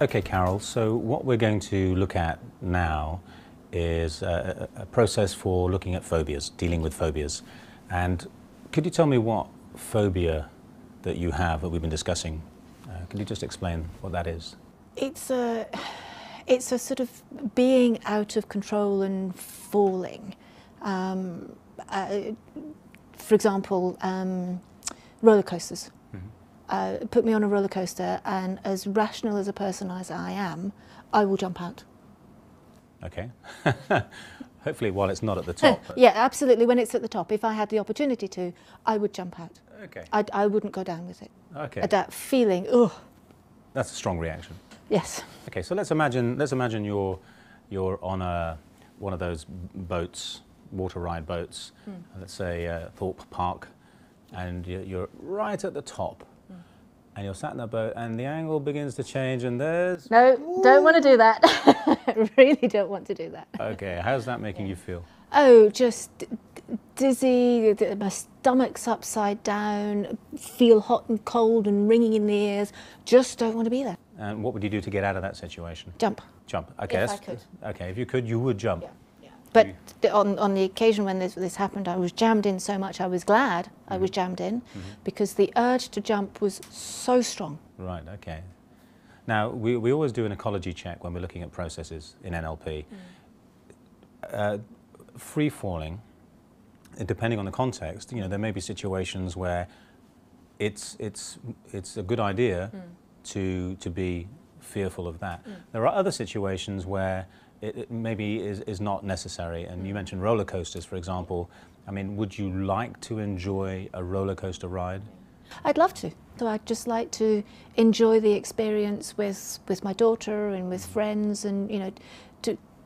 Okay, Carol, so what we're going to look at now is a process for looking at phobias, dealing with phobias. And could you tell me what phobia that you have that we've been discussing? Could you just explain what that is? It's a sort of being out of control and falling. For example, roller coasters. Put me on a roller coaster, and as rational as a person as I am, I will jump out. Okay. Hopefully while it's not at the top. Yeah, absolutely. When it's at the top, if I had the opportunity to, I would jump out. Okay. I wouldn't go down with it. Okay. That feeling, ugh. That's a strong reaction. Yes. Okay, so let's imagine you're on one of those boats, water ride boats, let's say Thorpe Park, and you're right at the top. And you're sat in that boat, and the angle begins to change, and there's... No, don't want to do that. Really don't want to do that. Okay, how's that making you feel? Oh, just dizzy, my stomach's upside down, feel hot and cold and ringing in the ears. Just don't want to be there. And what would you do to get out of that situation? Jump. Jump. Okay, If I could. Okay, if you could, you would jump. Yeah. But on the occasion when this happened, I was jammed in so much, I was glad I was jammed in, because the urge to jump was so strong. Right, okay. Now, we always do an ecology check when we're looking at processes in NLP. Free falling, depending on the context, you know, there may be situations where it's a good idea to be fearful of that. There are other situations where it maybe is not necessary, and you mentioned roller coasters, for example. I mean, would you like to enjoy a roller coaster ride? I'd love to. So I'd just like to enjoy the experience with my daughter and with friends, and you know,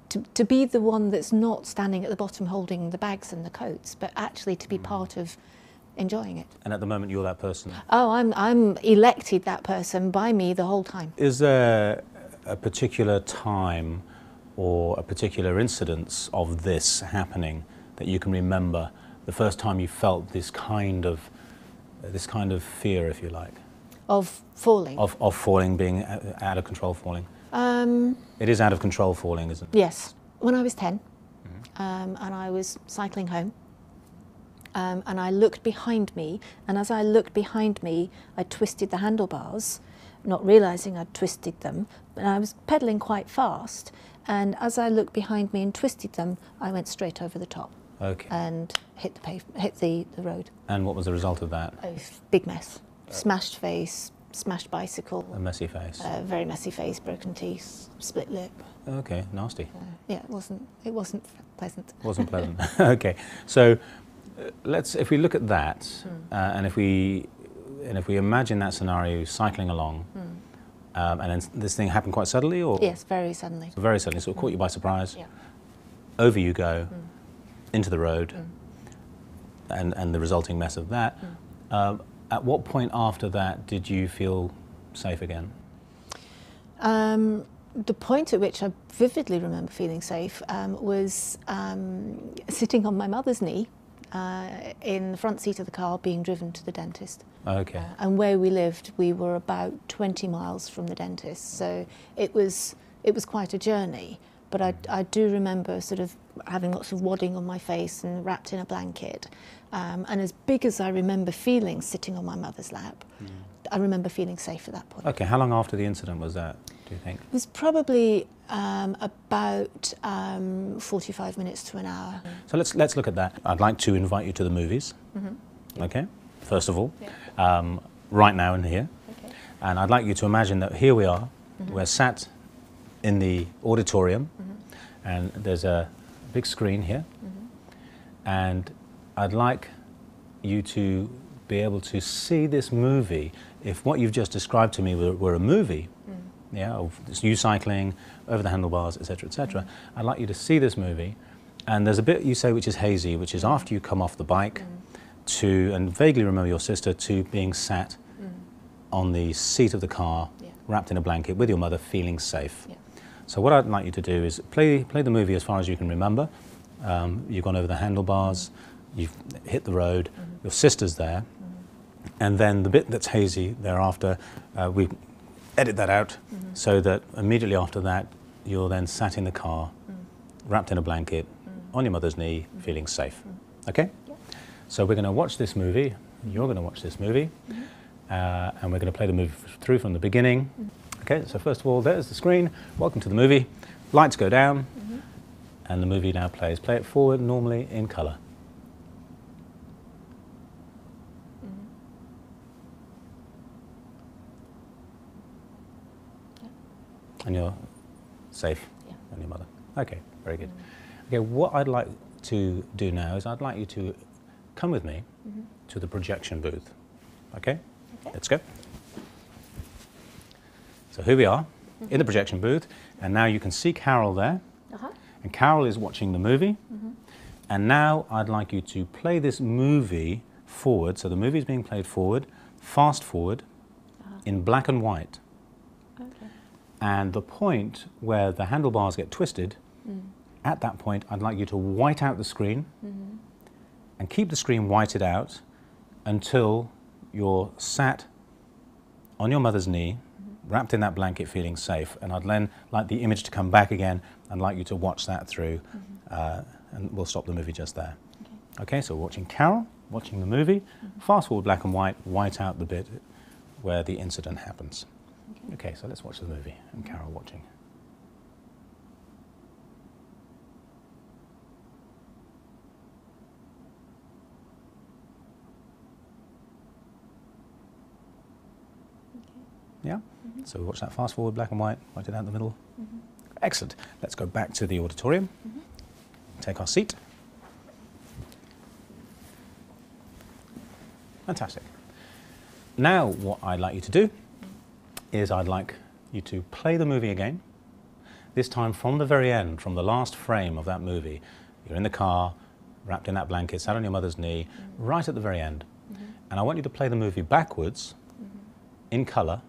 to be the one that's not standing at the bottom holding the bags and the coats, but actually to be part of enjoying it. And at the moment you're that person? Oh, I'm elected that person by me the whole time. Is there a particular time or a particular incidence of this happening that you can remember, the first time you felt this kind of fear, if you like? Of falling? Of falling, being out of control falling. It is out of control falling, isn't it? Yes. When I was 10, and I was cycling home, and I looked behind me, and as I looked behind me, I twisted the handlebars, not realising I'd twisted them, and I was pedalling quite fast, and as I looked behind me and twisted them, I went straight over the top. Okay. And hit the road. And what was the result of that? Oh, big mess. Smashed face, smashed bicycle. A messy face. Very messy face, broken teeth, split lip. Okay, nasty. Yeah, it wasn't pleasant. Wasn't pleasant. Okay, so if we look at that, and if we imagine that scenario, cycling along, and then this thing happened quite suddenly, or? Yes, very suddenly. So very suddenly, so it caught you by surprise. Yeah. Over you go, into the road, and the resulting mess of that. At what point after that did you feel safe again? The point at which I vividly remember feeling safe was sitting on my mother's knee in the front seat of the car being driven to the dentist. Okay. And where we lived, we were about 20 miles from the dentist, so it was quite a journey. But I do remember sort of having lots of wadding on my face and wrapped in a blanket. And as big as I remember feeling sitting on my mother's lap, I remember feeling safe at that point. Okay, how long after the incident was that, do you think? It was probably about 45 minutes to an hour. So let's look at that. I'd like to invite you to the movies, okay, first of all, right now and here. Okay. And I'd like you to imagine that here we are, we're sat in the auditorium, and there's a big screen here, and I'd like you to be able to see this movie. If what you've just described to me were a movie, yeah, of you cycling over the handlebars, etc., etc., I'd like you to see this movie, and there's a bit you say which is hazy, which is after you come off the bike, and vaguely remember your sister, to being sat on the seat of the car, wrapped in a blanket with your mother, feeling safe. Yeah. So what I'd like you to do is play the movie as far as you can remember. You've gone over the handlebars, you've hit the road, your sister's there, and then the bit that's hazy thereafter, we edit that out so that immediately after that, you're then sat in the car, wrapped in a blanket, on your mother's knee, feeling safe. Okay? Yeah. So we're going to watch this movie. You're going to watch this movie. And we're going to play the movie through from the beginning. Okay, so first of all, there's the screen. Welcome to the movie. Lights go down. And the movie now plays. Play it forward, normally in colour. And you're safe on your mother. Okay, very good. Okay, what I'd like to do now is I'd like you to come with me to the projection booth. Okay? Let's go. So here we are in the projection booth, and now you can see Carol there. And Carol is watching the movie. And now I'd like you to play this movie forward. So the movie is being played forward, fast forward, in black and white. And the point where the handlebars get twisted, at that point I'd like you to white out the screen and keep the screen whited out until you're sat on your mother's knee, wrapped in that blanket, feeling safe. And I'd then like the image to come back again and like you to watch that through, and we'll stop the movie just there. Okay, so watching Carol, watching the movie, fast forward black and white out the bit where the incident happens. Okay, so let's watch the movie and Carol watching. Yeah? So we watch that fast forward, black and white it out in the middle. Excellent. Let's go back to the auditorium, take our seat. Fantastic. Now what I'd like you to do is I'd like you to play the movie again, this time from the very end, from the last frame of that movie. You're in the car, wrapped in that blanket, sat on your mother's knee, right at the very end. And I want you to play the movie backwards, in colour,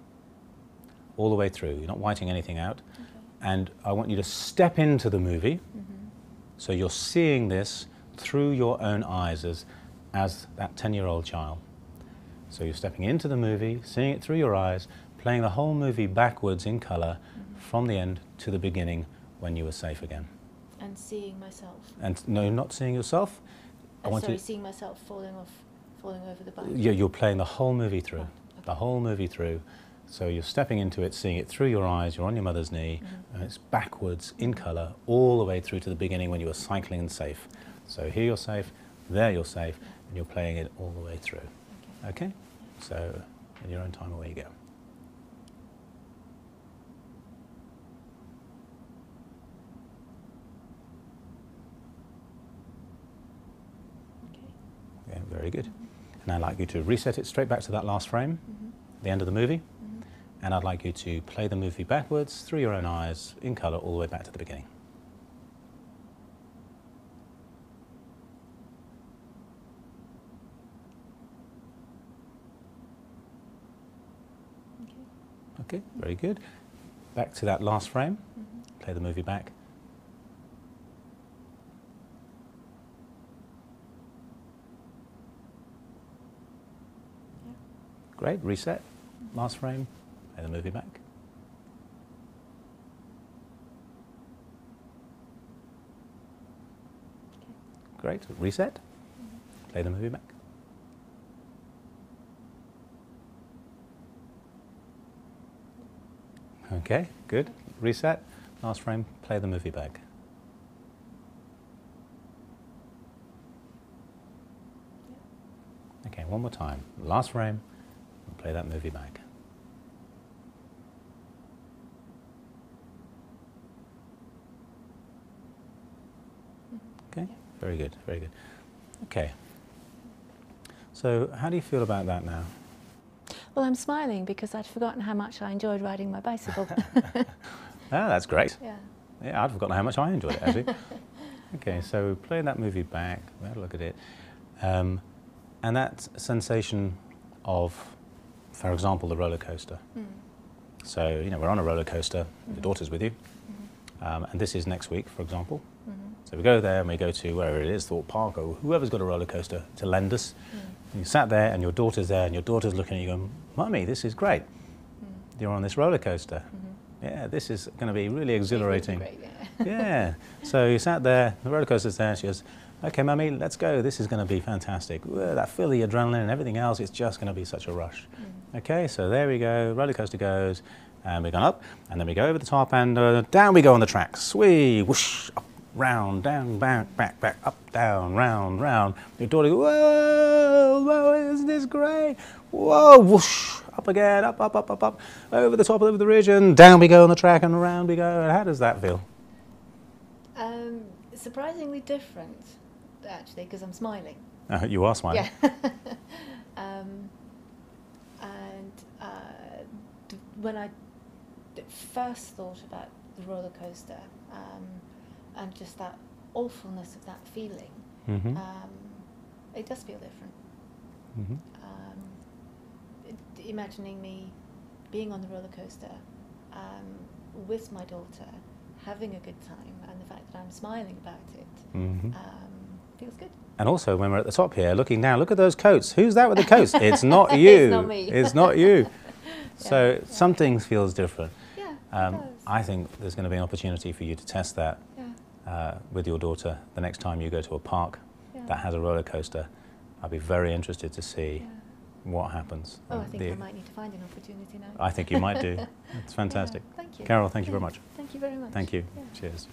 all the way through. You're not whiting anything out. And I want you to step into the movie, so you're seeing this through your own eyes as that 10-year-old child. So you're stepping into the movie, seeing it through your eyes, playing the whole movie backwards in colour, from the end to the beginning when you were safe again. And seeing myself. And no, not seeing yourself. Seeing myself falling over the bike. You're playing the whole movie through, the whole movie through. So you're stepping into it, seeing it through your eyes, you're on your mother's knee, and it's backwards in colour, all the way through to the beginning when you were cycling and safe. So here you're safe, there you're safe, and you're playing it all the way through. Okay? So in your own time, away you go. Yeah, very good. And I'd like you to reset it straight back to that last frame, the end of the movie. And I'd like you to play the movie backwards, through your own eyes, in colour, all the way back to the beginning. Okay, very good. Back to that last frame. Play the movie back. Great, reset. Last frame. Play the movie back. Great, reset. Play the movie back. Okay, good. Reset. Last frame. Play the movie back. Okay, one more time. Last frame. And play that movie back. Okay, very good, very good. Okay. So how do you feel about that now? Well, I'm smiling because I'd forgotten how much I enjoyed riding my bicycle. Ah, that's great. Yeah. Yeah, I'd forgotten how much I enjoyed it, actually. Okay, so playing that movie back, we had a look at it. And that sensation of, for example, the roller coaster. So, you know, we're on a roller coaster, your daughter's with you, and this is next week, for example. So we go there and we go to wherever it is, Thorpe Park or whoever's got a roller coaster to lend us. And you sat there and your daughter's there and your daughter's looking at you going, Mummy, this is great. you're on this roller coaster. Yeah, this is going to be really exhilarating. Great, Yeah. So you sat there, the roller coaster's there, she goes, okay, mummy, let's go. This is going to be fantastic. Whoa, that feel the adrenaline and everything else, it's just going to be such a rush. Okay, so there we go, roller coaster goes, and we're going up, and then we go over the top, and down we go on the track. Swee, whoosh, up, round, down, back, back, back, up, down, round, round. Your daughter goes, whoa, whoa, isn't this great? Whoa, whoosh, up again, up, up, up, up, up, over the top, over the ridge, and down we go on the track, and around we go. And how does that feel? Surprisingly different, actually, because I'm smiling. You are smiling. Yeah. When I first thought about the roller coaster and just that awfulness of that feeling, it does feel different. Imagining me being on the roller coaster with my daughter, having a good time, and the fact that I'm smiling about it feels good. And also, when we're at the top here, looking down, look at those coats. Who's that with the coats? It's not you. It's not me. It's not you. So Yeah. something feels different. Yeah, it does. I think there's going to be an opportunity for you to test that with your daughter the next time you go to a park that has a roller coaster. I'd be very interested to see what happens. Oh, I think I might need to find an opportunity now. I think you might do. It's fantastic. Yeah, thank you. Carol, thank you very much. Thank you very much. Thank you. Yeah. Cheers.